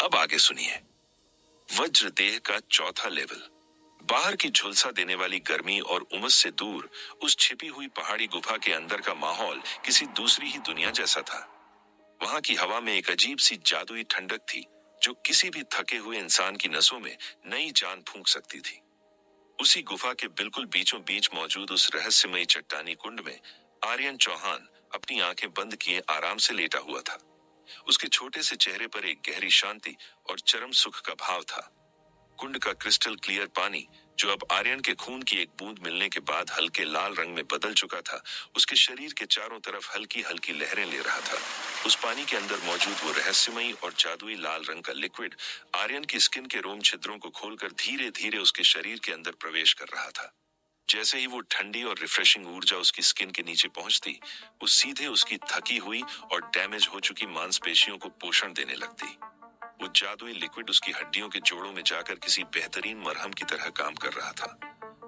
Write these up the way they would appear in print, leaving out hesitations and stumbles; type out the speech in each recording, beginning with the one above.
अब आगे सुनिए। वज्र देह का चौथा लेवल। बाहर की झुलसा देने वाली गर्मी और उमस से दूर उस छिपी हुई पहाड़ी गुफा के अंदर का माहौल किसी दूसरी ही दुनिया जैसा था। वहां की हवा में एक अजीब सी जादुई ठंडक थी जो किसी भी थके हुए इंसान की नसों में नई जान फूंक सकती थी। उसी गुफा के बिल्कुल बीचों बीच मौजूद उस रहस्यमयी चट्टानी कुंड में आर्यन चौहान अपनी आंखें बंद किए आराम से लेटा हुआ था। उसके छोटे से चेहरे पर एक गहरी शांति और चरम सुख का भाव था। कुंड का क्रिस्टल क्लियर पानी, जो अब आर्यन के खून की एक बूंद मिलने के बाद हल्के लाल रंग में बदल चुका था, उसके शरीर के चारों तरफ हल्की हल्की लहरें ले रहा था। उस पानी के अंदर मौजूद वो रहस्यमयी और जादुई लाल रंग का लिक्विड आर्यन की स्किन के रोम छिद्रों को खोलकर धीरे धीरे उसके शरीर के अंदर प्रवेश कर रहा था। जैसे ही वो ठंडी और रिफ्रेशिंग ऊर्जा उसकी स्किन के नीचे पहुंचती, वो सीधे उसकी थकी हुई और डैमेज हो चुकी मांसपेशियों को पोषण देने लगती। वो जादुई लिक्विड उसकी हड्डियों के जोड़ों में जाकर किसी बेहतरीन मरहम की तरह काम कर रहा था।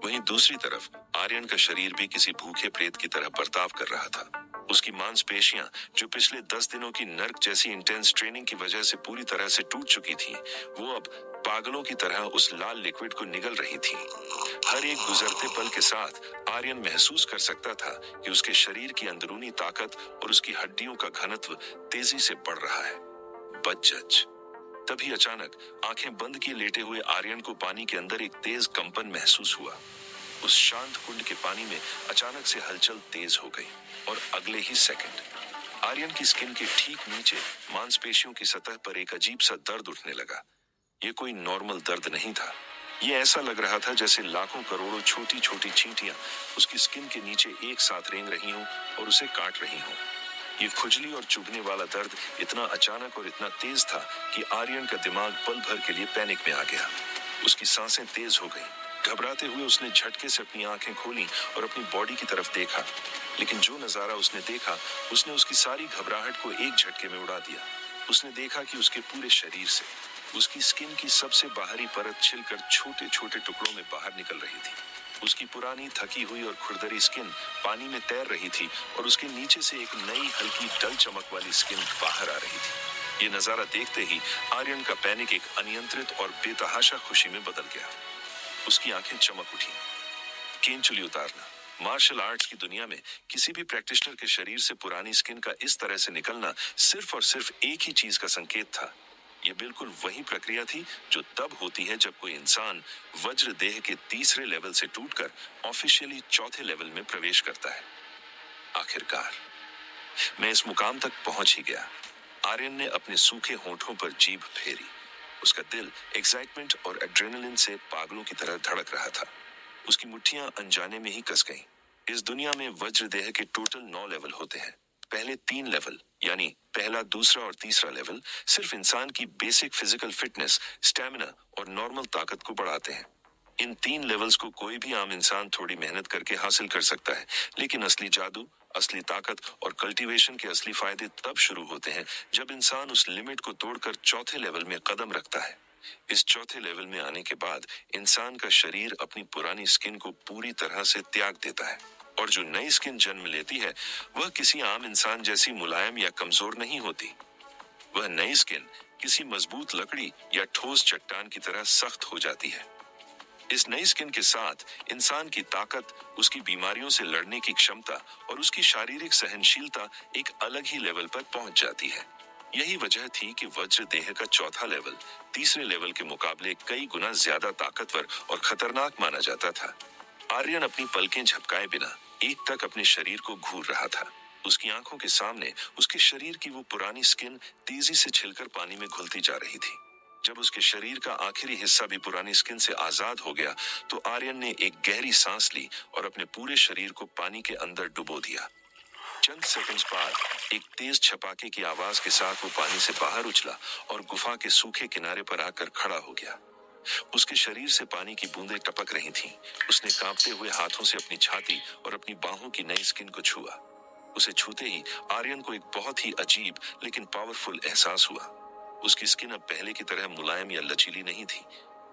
वहीं दूसरी तरफ आर्यन का शरीर भी किसी भूखे प्रेत की तरह बर्ताव कर रहा था। उसकी मांसपेशियां, जो पिछले 10 दिनों की नर्क जैसी इंटेंस ट्रेनिंग की वजह से पूरी तरह से टूट चुकी थी, वो अब पागलों की तरह उस लाल लिक्विड को निगल रही थी। हर एक गुजरते पल के साथ आर्यन महसूस कर सकता था कि उसके शरीर की अंदरूनी ताकत और उसकी हड्डियों का घनत्व तेजी से बढ़ रहा है। बच तभी अचानक आंखें बंद किए लेटे हुए आर्यन को पानी के अंदर एक तेज कंपन महसूस हुआ। उस शांत कुंड के पानी में अचानक से हलचल तेज हो गई और अगले ही सेकंड आर्यन की स्किन के ठीक नीचे मांसपेशियों की सतह पर एक अजीब सा दर्द उठने लगा। ये कोई नॉर्मल दर्द नहीं था। ये ऐसा लग रहा था जैसे लाखों करोड़ों छोटी छोटी चींटियां उसकी स्किन के नीचे एक साथ रेंग रही हों और उसे काट रही हों। ये खुजली और चुभने वाला दर्द इतना अचानक और इतना तेज था कि आर्यन का दिमाग पल भर के लिए पैनिक में आ गया। उसकी सांसें तेज हो गईं। घबराते हुए उसने झटके से अपनी आंखें खोली और अपनी बॉडी की तरफ देखा, लेकिन जो नजारा उसने देखा, उसने उसकी सारी घबराहट को एक झटके में उड़ा दिया। उसने देखा कि उसके पूरे शरीर से उसकी स्किन की सबसे बाहरी परत छिलकर छोटे छोटे टुकड़ों में बाहर निकल रही थी। उसकी पुरानी थकी हुई और खुरदरी स्किन पानी में तैर रही थी और उसके नीचे से एक नई हल्की डल चमक वाली स्किन बाहर आ रही थी। ये नजारा देखते ही आर्यन का पैनिक एक अनियंत्रित और बेतहाशा खुशी में बदल गया। उसकी आंखें चमक उठी। केंचुली उतारना। मार्शल आर्ट्स की दुनिया में किसी भी प्रैक्टिशनर के शरीर से पुरानी स्किन का इस तरह से निकलना सिर्फ और सिर्फ एक ही चीज का संकेत था। यह बिल्कुल वही प्रक्रिया थी जो तब होती है जब कोई इंसान वज्र देह के तीसरे लेवल से टूटकर ऑफिशियली चौथे लेवल में प्रवेश करता है। आखिरकार मैं इस मुकाम तक पहुंच ही गया। आर्यन ने अपने सूखे होंठों पर जीभ फेरी। उसका दिल एक्साइटमेंट और एड्रेनलिन से पागलों की तरह धड़क रहा था। उसकी मुट्ठियां अनजाने में ही कस गईं। इस दुनिया में वज्र देह के टोटल 9 लेवल होते हैं। पहले 3 लेवल यानी पहला, दूसरा और तीसरा लेवल सिर्फ इंसान की बेसिक फिजिकल फिटनेस, स्टैमिना और नॉर्मल ताकत को बढ़ाते हैं। इन 3 लेवल्स को कोई भी आम इंसान थोड़ी मेहनत करके हासिल कर सकता है, लेकिन असली जादू, असली ताकत और कल्टीवेशन के असली फायदे तब शुरू होते हैं जब इंसान उस लिमिट को तोड़कर चौथे लेवल में कदम रखता है। इस चौथे लेवल में आने के बाद इंसान का शरीर अपनी पुरानी स्किन को पूरी तरह से त्याग देता है और जो नई स्किन जन्म लेती है वह किसी आम इंसान जैसी मुलायम या कमजोर नहीं होती। वह नई स्किन किसी मजबूत लकड़ी या ठोस चट्टान की तरह सख्त हो जाती है। इस नई स्किन के साथ इंसान की ताकत, उसकी बीमारियों से लड़ने की क्षमता और उसकी शारीरिक सहनशीलता एक अलग ही लेवल पर पहुंच जाती है। यही वजह थी कि वज्र देह का चौथा लेवल तीसरे लेवल के मुकाबले कई गुना ज्यादा ताकतवर और खतरनाक माना जाता था। आर्यन अपनी पलकें झपकाए बिना एक तक अपने शरीर को घूर रहा था। उसकी आंखों के सामने उसके शरीर की वो पुरानी स्किन तेजी से छिलकर पानी में घुलती जा रही थी। जब उसके शरीर का आखिरी हिस्सा भी पुरानी स्किन से आजाद हो गया तो आर्यन ने एक गहरी सांस ली और अपने पूरे शरीर को पानी के अंदर डुबो दिया। चंद सेकंड्स बाद एक तेज छपाके की आवाज के साथ वो पानी से बाहर उछला और गुफा के सूखे किनारे पर आकर खड़ा हो गया। उसके शरीर से पानी की बूंदें टपक रही थीं। उसने कांपते हुए हाथों से अपनी छाती और अपनी बाहों की नई स्किन को छुआ। उसे छूते ही आर्यन को एक बहुत ही अजीब लेकिन पावरफुल एहसास हुआ। उसकी स्किन अब पहले की तरह मुलायम या लचीली नहीं थी।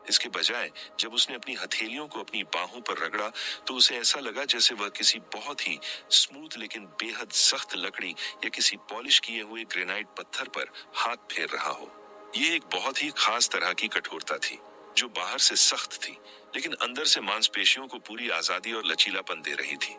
इसके बजाय जब उसने अपनी हथेलियों को अपनी बाहों पर रगड़ा तो उसे ऐसा लगा जैसे वह किसी बहुत ही स्मूथ लेकिन बेहद सख्त लकड़ी या किसी पॉलिश किए हुए ग्रेनाइट पत्थर पर हाथ फेर रहा हो। ये एक बहुत ही खास तरह की कठोरता थी, जो बाहर से सख्त थी, लेकिन अंदर से मांसपेशियों को पूरी आजादी और लचीलापन दे रही थी।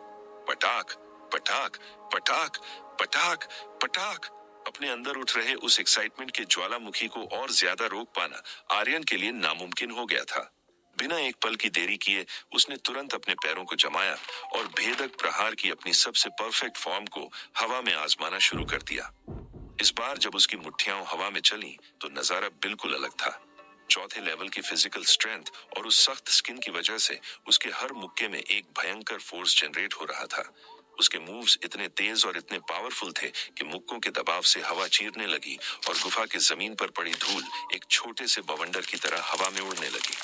पटाख, पटाख, पटाख, पटाख, पटाख। अपने अंदर उठ रहे उस एक्साइटमेंट के ज्वालामुखी को और ज्यादा रोक पाना आर्यन के लिए नामुमकिन हो गया था। बिना एक पल की देरी किए उसने तुरंत अपने पैरों को जमाया और भेदक प्रहार की अपनी सबसे परफेक्ट फॉर्म को हवा में आजमाना शुरू कर दिया। इस बार जब उसकी मुट्ठियां हवा में चली तो नजारा बिल्कुल अलग था। चौथे लेवल की फिजिकल स्ट्रेंथ और उस सख्त स्किन की वजह से उसके हर मुक्के में एक भयंकर फोर्स जनरेट हो रहा था। उसके मूव्स इतने तेज और इतने पावरफुल थे कि मुक्कों के दबाव से हवा चीरने लगी और गुफा के जमीन पर पड़ी धूल एक छोटे से बवंडर की तरह हवा में उड़ने लगी।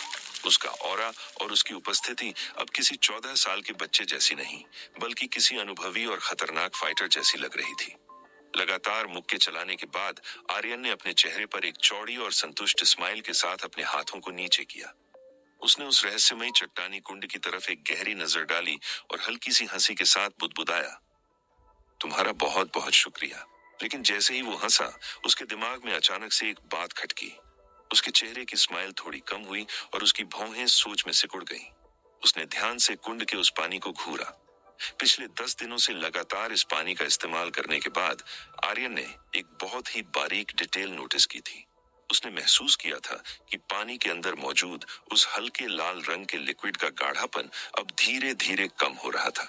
उसका ऑरा और उसकी उपस्थिति अब किसी 14 साल के बच्चे जैसी नहीं, बल्कि किसी अनुभवी और खतरनाक फाइटर जैसी लग रही थी। लगातार मुक्के चलाने के बाद आर्यन ने अपने चेहरे पर एक चौड़ी और संतुष्ट स्माइल के साथ अपने हाथों को नीचे किया। उसने उस रहस्यमयी चट्टानी कुंड की तरफ एक गहरी नजर डाली और हल्की सी हंसी के साथ बुदबुदाया, तुम्हारा बहुत बहुत शुक्रिया। लेकिन जैसे ही वो हंसा, उसके दिमाग में अचानक से एक बात खटकी। उसके चेहरे की स्माइल थोड़ी कम हुई और उसकी भौहें सोच में सिकुड़ गईं। उसने ध्यान से कुंड के उस पानी को घूरा। पिछले 10 दिनों से लगातार इस पानी का इस्तेमाल करने के बाद आर्यन ने एक बहुत ही बारीक डिटेल नोटिस की थी। उसने महसूस किया था कि पानी के अंदर मौजूद उस हल्के लाल रंग के लिक्विड का गाढ़ापन अब धीरे धीरे कम हो रहा था।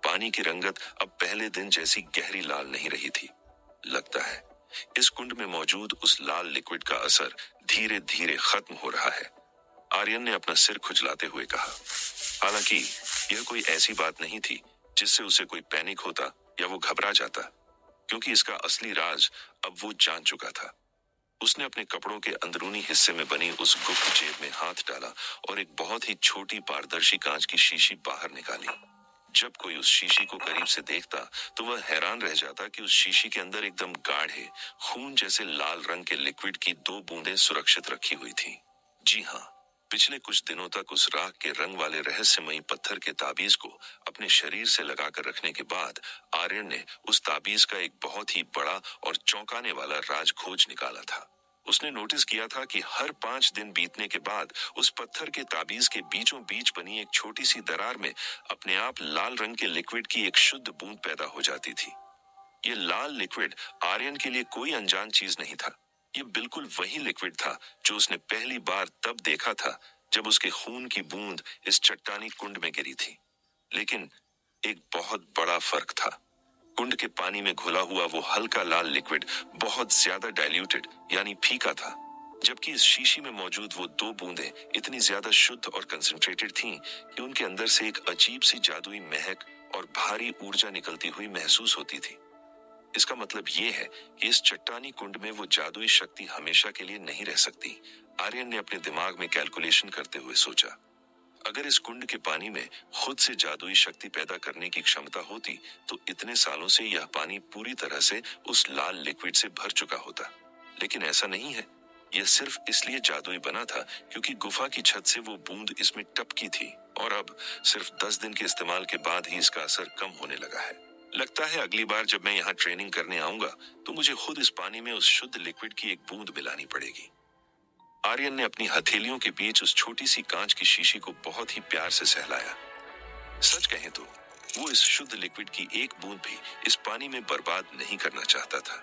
पानी की रंगत अब पहले दिन जैसी गहरी लाल नहीं रही थी। लगता है इस कुंड में मौजूद उस लाल लिक्विड का असर धीरे धीरे खत्म हो रहा है, आर्यन ने अपना सिर खुजलाते हुए कहा। हालांकि यह कोई ऐसी बात नहीं थी जिससे उसे कोई पैनिक होता या वो घबरा जाता, क्योंकि इसका असली राज अब वो जान चुका था। उसने अपने कपड़ों के अंदरूनी हिस्से में बनी उस गुप्त जेब में हाथ डाला और एक बहुत ही छोटी पारदर्शी कांच की शीशी बाहर निकाली। जब कोई उस शीशी को करीब से देखता तो वह हैरान रह जाता कि उस शीशी के अंदर एकदम गाढ़े खून जैसे लाल रंग के लिक्विड की 2 बूंदें सुरक्षित रखी हुई थी। जी हाँ, पिछले कुछ दिनों तक उस राख के रंग वाले रहस्यमयी पत्थर के ताबीज को अपने शरीर से लगाकर रखने के बाद आर्यन ने उस ताबीज का एक बहुत ही बड़ा और चौंकाने वाला राज खोज निकाला था। उसने नोटिस किया था कि हर 5 दिन बीतने के बाद उस पत्थर के ताबीज के बीचों बीच बनी एक छोटी सी दरार में अपने आप लाल रंग के लिक्विड की एक शुद्ध बूंद पैदा हो जाती थी। ये लाल लिक्विड आर्यन के लिए कोई अनजान चीज नहीं था। ये बिल्कुल वही लिक्विड था जो उसने पहली बार तब देखा था जब उसके खून की बूंद इस चट्टानी कुंड में गिरी थी। लेकिन एक बहुत बड़ा फर्क था। कुंड के पानी में घुला हुआ वो हल्का लाल लिक्विड बहुत ज्यादा डाइल्यूटेड यानी फीका था, जबकि इस शीशी में मौजूद वो 2 बूंदें इतनी ज्यादा शुद्ध और कंसंट्रेटेड थीं कि उनके अंदर से एक अजीब सी जादुई महक और भारी ऊर्जा निकलती हुई महसूस होती थी। इसका मतलब ये है कि इस चट्टानी कुंड में वो जादुई शक्ति हमेशा के लिए नहीं रह सकती। आर्यन ने अपने दिमाग में कैलकुलेशन करते हुए सोचा, अगर इस कुंड के पानी में खुद से जादुई शक्ति पैदा करने की क्षमता होती तो इतने सालों से यह पानी पूरी तरह से उस लाल लिक्विड से भर चुका होता। लेकिन ऐसा नहीं है। यह सिर्फ इसलिए जादुई बना था क्योंकि गुफा की छत से वो बूंद इसमें टपकी थी और अब सिर्फ 10 दिन के इस्तेमाल के बाद ही इसका असर कम होने लगा है। लगता है अगली बार जब मैं यहाँ ट्रेनिंग करने आऊंगा तो मुझे खुद इस पानी में उस शुद्ध लिक्विड की एक बूंद मिलानी पड़ेगी। आर्यन ने अपनी हथेलियों के बीच उस छोटी सी कांच की शीशी को बहुत ही प्यार से सहलाया। सच कहें तो वो इस शुद्ध लिक्विड की एक बूंद भी इस पानी में बर्बाद नहीं करना चाहता था।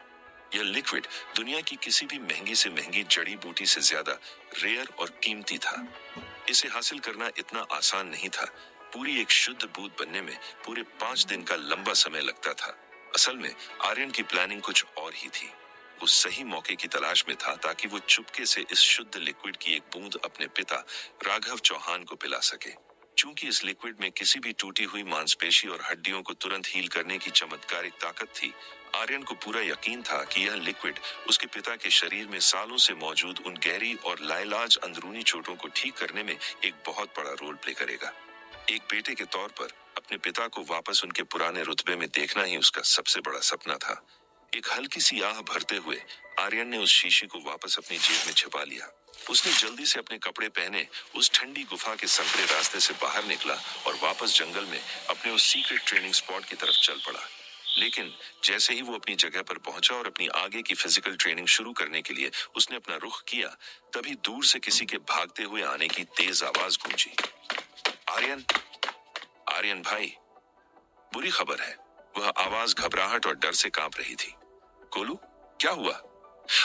यह लिक्विड दुनिया की किसी भी महंगी से महंगी जड़ी बूटी से ज्यादा रेयर और कीमती था। इसे हासिल करना इतना आसान नहीं था। पूरी एक शुद्ध बूंद बनने में पूरे 5 दिन का लंबा समय लगता था। असल में आर्यन की प्लानिंग कुछ और ही थी। वो सही मौके की तलाश में था ताकि वो चुपके से इस शुद्ध लिक्विड की एक बूंद अपने पिता राघव चौहान को पिला सके। चूंकि इस लिक्विड में किसी भी टूटी हुई मांसपेशी और हड्डियों को तुरंत हील करने की चमत्कारिक ताकत थी, आर्यन को पूरा यकीन था कि यह लिक्विड उसके पिता के शरीर में सालों से मौजूद उन गहरी और लाइलाज अंदरूनी चोटों को ठीक करने में एक बहुत बड़ा रोल प्ले करेगा। एक बेटे के तौर पर अपने पिता को वापस उनके पुराने रुतबे में देखना ही उसका सबसे बड़ा सपना था। एक हल्की सी आह भरते हुए आर्यन ने उस शीशी को वापस अपनी जेब में छिपा लिया। उसने जल्दी से अपने कपड़े पहने उस ठंडी गुफा के संकरे रास्ते से बाहर निकला और वापस जंगल में अपने उस सीक्रेट ट्रेनिंग स्पॉट की तरफ चल पड़ा। लेकिन जैसे ही वो अपनी जगह पर पहुंचा और अपनी आगे की फिजिकल ट्रेनिंग शुरू करने के लिए उसने अपना रुख किया, तभी दूर से किसी के भागते हुए आने की तेज आवाज गूंजी। आर्यन, आर्यन भाई। बुरी खबर है। वह आवाज घबराहट और डर से कांप रही थी। गोलू, क्या हुआ?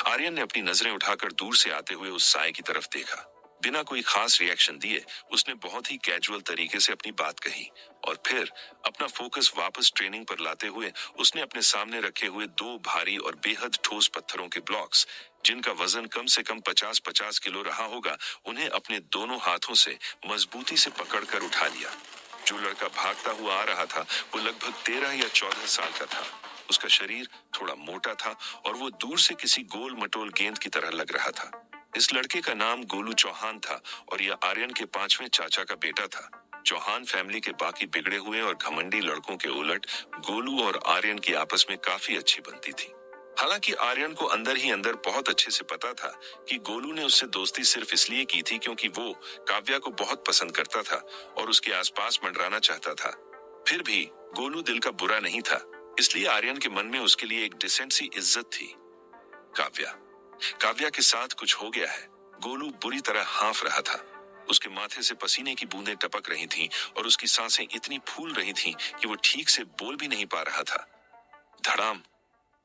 आर्यन ने अपनी नजरें उठाकर दूर से आते हुए उस साए की तरफ देखा। बिना कोई खास रिएक्शन दिए उसने बहुत ही कैजुअल तरीके से अपनी बात कही और फिर अपना फोकस वापस ट्रेनिंग पर लाते हुए उसने अपने सामने रखे हुए दो भारी और बेहद ठोस पत्थरों के ब्लॉक्स, जिनका वजन कम से कम 50-50 किलो रहा होगा, उन्हें अपने दोनों हाथों से मजबूती से पकड़कर उठा लिया। जो लड़का भागता हुआ आ रहा था वो लगभग 13 या 14 साल का था। उसका शरीर थोड़ा मोटा था और वो दूर से किसी गोल मटोल गेंद की तरह लग रहा था। इस लड़के का नाम गोलू चौहान था और यह आर्यन के 5वें चाचा का बेटा था। चौहान फैमिली के बाकी बिगड़े हुए और घमंडी लड़कों के उलट गोलू और आर्यन की आपस में काफी अच्छी बनती थी। हालांकि आर्यन को अंदर ही अंदर बहुत अच्छे से पता था कि गोलू ने उससे दोस्ती सिर्फ इसलिए की थी क्योंकि वो काव्या को बहुत पसंद करता था और उसके आसपास मंडराना चाहता था। फिर भी गोलू दिल का बुरा नहीं था, इसलिए आर्यन के मन में उसके लिए एक डिसेंट सी इज्जत थी। काव्या, काव्या के साथ कुछ हो गया है। गोलू बुरी तरह हांफ रहा था। उसके माथे से पसीने की बूंदें टपक रही थीं और उसकी सांसें इतनी फूल रही थीं कि वो ठीक से बोल भी नहीं पा रहा था। धड़ाम।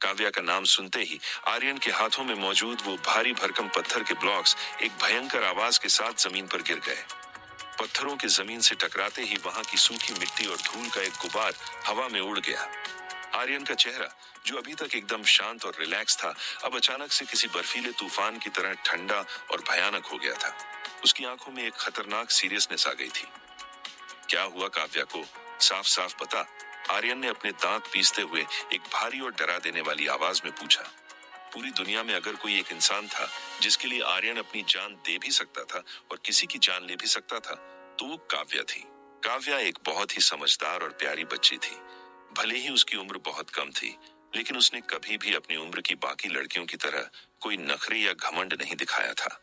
काव्या का नाम सुनते ही आर्यन के हाथों में मौजूद वो भारी भरकम पत्थर के ब्लॉक्स एक भयंकर आवाज के साथ जमीन पर गिर गए। पत्थरों के जमीन से टकराते ही वहां की सूखी मिट्टी और धूल का एक गुबार हवा में उड़ गया। आर्यन का चेहरा, जो अभी तक एकदम शांत और रिलैक्स था, अब अचानक से किसी बर्फीले तूफान की तरह ठंडा और भयानक हो गया था। उसकी आंखों में एक खतरनाक सीरियसनेस आ गई थी। क्या हुआ काव्या को? साफ साफ बता, आर्यन ने अपने दांत पीसते हुए एक भारी और डरा देने वाली आवाज में पूछा। पूरी दुनिया में अगर कोई एक इंसान था जिसके लिए आर्यन अपनी जान दे भी सकता था और किसी की जान ले भी सकता था, तो वो काव्या थी। काव्या एक बहुत ही समझदार और प्यारी बच्ची थी। भले ही उसकी उम्र बहुत कम थी, लेकिन उसने कभी भी अपनी उम्र की बाकी लड़कियों की तरह कोई नखरे या घमंड नहीं दिखाया था।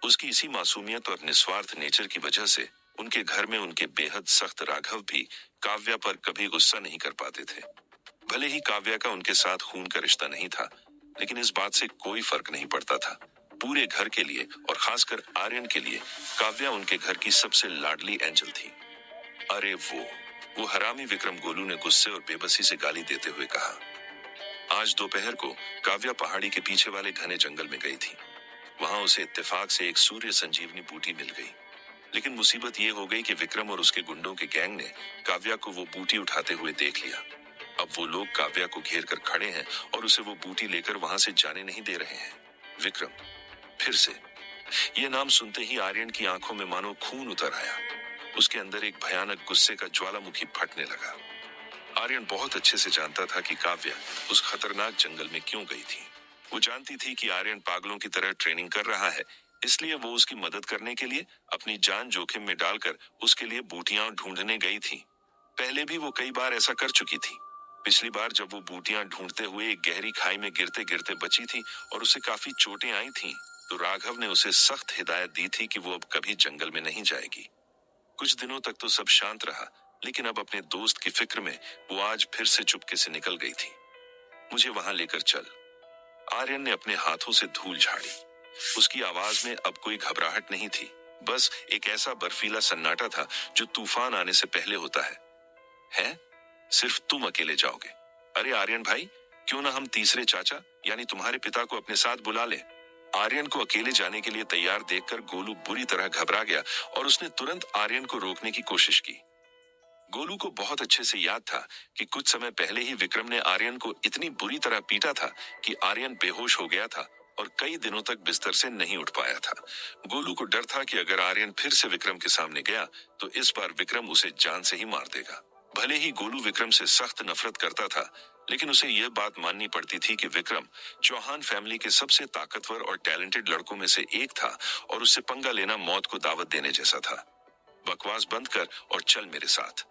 उसकी इसी मासूमियत और निस्वार्थ नेचर की वजह से उनके घर में उनके बेहद सख्त राघव भी काव्या पर कभी गुस्सा नहीं कर पाते थे। भले ही काव्या का उनके साथ खून का रिश्ता नहीं था, लेकिन इस बात से कोई फर्क नहीं पड़ता था। पूरे घर के लिए और खासकर आर्यन के लिए काव्या उनके घर की सबसे लाडली एंजल थी। अरे वो हरामी विक्रम, गोलू ने गुस्से और बेबसी से गाली देते हुए कहा। आज दोपहर को काव्या पहाड़ी के पीछे वाले घने जंगल में गई थी। वहां उसे इत्तेफाक से एक सूर्य संजीवनी बूटी मिल गई। लेकिन मुसीबत ये हो गई कि विक्रम और उसके गुंडों के गैंग ने काव्या को वो बूटी उठाते हुए देख लिया। अब वो लोग काव्या को घेर कर खड़े हैं और उसे वो बूटी लेकर वहां से जाने नहीं दे रहे हैं। विक्रम। फिर से ये नाम सुनते ही आर्यन की आंखों में मानो खून उतर आया। उसके अंदर एक भयानक गुस्से का ज्वालामुखी फटने लगा। आर्यन बहुत अच्छे से जानता था कि काव्या उस खतरनाक जंगल में क्यों गई थी। वो जानती थी कि आर्यन पागलों की तरह ट्रेनिंग कर रहा है, इसलिए वो उसकी मदद करने के लिए अपनी जान जोखिम में डालकर उसके लिए बूटियां ढूंढने गई थी। पहले भी वो कई बार ऐसा कर चुकी थी। पिछली बार जब वो बूटियां ढूंढते हुए एक गहरी खाई में गिरते गिरते बची थी और उसे काफी चोटें आई थीं, तो राघव ने उसे सख्त हिदायत दी थी कि वो अब कभी जंगल में नहीं जाएगी। कुछ दिनों तक तो सब शांत रहा, लेकिन अब अपने दोस्त की फिक्र में वो आज फिर से चुपके से निकल गई थी। मुझे वहां लेकर चल। आर्यन ने अपने हाथों से धूल झाड़ी। उसकी आवाज में अब कोई घबराहट नहीं थी, बस एक ऐसा बर्फीला सन्नाटा था जो तूफान आने से पहले होता है। हैं? सिर्फ तुम अकेले जाओगे? अरे आर्यन भाई, क्यों ना हम तीसरे चाचा यानी तुम्हारे पिता को अपने साथ बुला लें। आर्यन को अकेले जाने के लिए तैयार देखकर गोलू बुरी तरह घबरा गया और उसने तुरंत आर्यन को रोकने की कोशिश की। गोलू को बहुत अच्छे से याद था कि कुछ समय पहले ही विक्रम ने आर्यन को इतनी बुरी तरह पीटा था कि आर्यन बेहोश हो गया था और कई दिनों तक बिस्तर से नहीं उठ पाया था। गोलू को डर था कि अगर आर्यन फिर से विक्रम के सामने गया तो इस बार विक्रम उसे जान से ही मार देगा। भले ही गोलू विक्रम से सख्त नफरत करता था, लेकिन उसे यह बात माननी पड़ती थी कि विक्रम चौहान फैमिली के सबसे ताकतवर और टैलेंटेड लड़कों में से एक था और उससे पंगा लेना मौत को दावत देने जैसा था। बकवास बंद कर और चल मेरे साथ।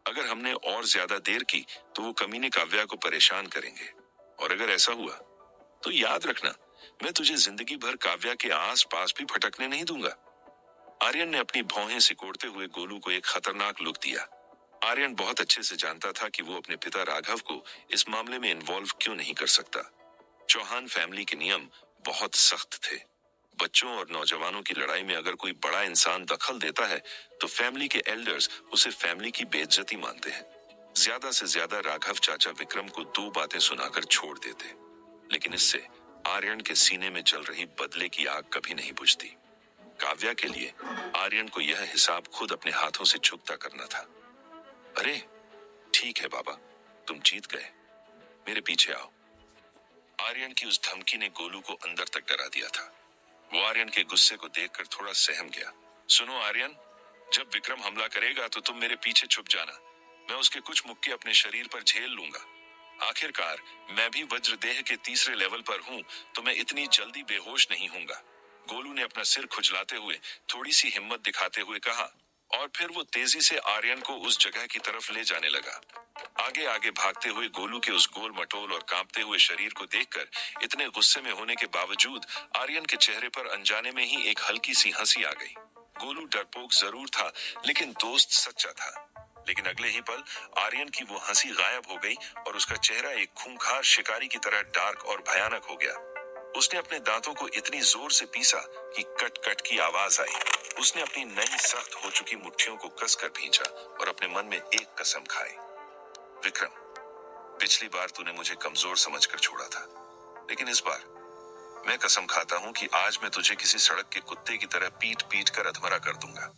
अगर हमने और ज्यादा देर की तो वो कमीने काव्या को परेशान करेंगे, और अगर ऐसा हुआ तो याद रखना, मैं तुझे जिंदगी भर काव्या के आस पास भी फटकने नहीं दूंगा। आर्यन ने अपनी भौहें सिकोड़ते हुए गोलू को एक खतरनाक लुक दिया। आर्यन बहुत अच्छे से जानता था कि वो अपने पिता राघव को इस मामले में इन्वॉल्व क्यों नहीं कर सकता। चौहान फैमिली के नियम बहुत सख्त थे। बच्चों और नौजवानों की लड़ाई में अगर कोई बड़ा इंसान दखल देता है तो फैमिली के एल्डर्स उसे फैमिली की बेइज्जती मानते हैं। ज्यादा से ज्यादा राघव चाचा विक्रम को 2 बातें सुनाकर छोड़ देते, लेकिन इससे आर्यन के सीने में जल रही बदले की आग कभी नहीं बुझती। काव्या के लिए आर्यन को यह हिसाब खुद अपने हाथों से चुकता करना था। अरे ठीक है बाबा, तुम जीत गए, मेरे पीछे आओ। आर्यन की उस धमकी ने गोलू को अंदर तक डरा दिया था। वो आर्यन के गुस्से को देखकर थोड़ा सहम गया। सुनो आर्यन, जब विक्रम हमला करेगा तो तुम मेरे पीछे छुप जाना। मैं उसके कुछ मुक्के अपने शरीर पर झेल लूंगा। आखिरकार मैं भी वज्रदेह के 3रे लेवल पर हूँ, तो मैं इतनी जल्दी बेहोश नहीं हूंगा। गोलू ने अपना सिर खुजलाते हुए थोड़ी सी हिम्मत दिखाते हुए कहा, और फिर वो तेजी से आर्यन को उस जगह की तरफ ले जाने लगा। आगे आगे भागते हुए गोलू के उस गोल मटोल और कांपते हुए शरीर को देखकर इतने गुस्से में होने के बावजूद आर्यन के चेहरे पर अनजाने में ही एक हल्की सी हंसी आ गई। गोलू डरपोक जरूर था, लेकिन दोस्त सच्चा था। लेकिन अगले ही पल आर्यन की वो हंसी गायब हो गई और उसका चेहरा एक खूंखार शिकारी की तरह डार्क और भयानक हो गया। उसने अपने दांतों को इतनी जोर से पीसा कि कट कट की आवाज आई। उसने अपनी नई सख्त हो चुकी मुट्ठियों को कसकर भींचा और अपने मन में एक कसम खाई। विक्रम, पिछली बार तूने मुझे कमजोर समझकर छोड़ा था, लेकिन इस बार मैं कसम खाता हूं कि आज मैं तुझे किसी सड़क के कुत्ते की तरह पीट पीट कर अधमरा कर दूंगा।